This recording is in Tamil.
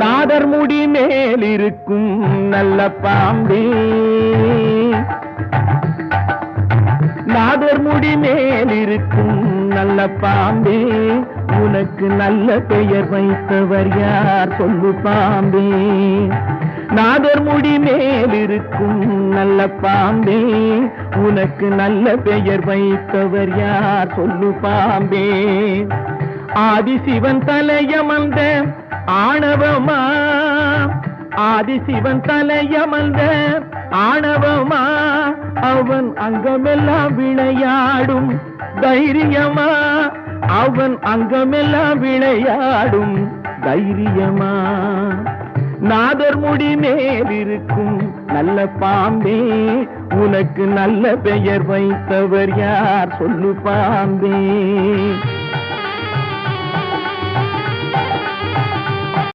நாதர் முடி மேல் இருக்கும் நல்ல பாம்பே, நாதர் முடி மேல் இருக்கும் நல்ல பாம்பே, உனக்கு நல்ல பெயர் வைத்தவர் யார் சொல்லு பாம்பே. நாதர் முடி மேல் இருக்கும் நல்ல பாம்பே, உனக்கு நல்ல பெயர் வைத்தவர் யார் சொல்லு பாம்பே. ஆதிசிவன் தலையமர்ந்த ஆணவமா, ஆதிசிவன் தலையமர்ந்த ஆணவமா, அவன் அங்கமெல்லாம் விளையாடும் தைரியமா, அவன் அங்கமெல்லாம் விளையாடும் தைரியமா. நாதர் முடி மேல் இருக்கும் நல்ல பாம்பே, உனக்கு நல்ல பெயர் வைத்தவர் யார் சொல்லு பாம்பே.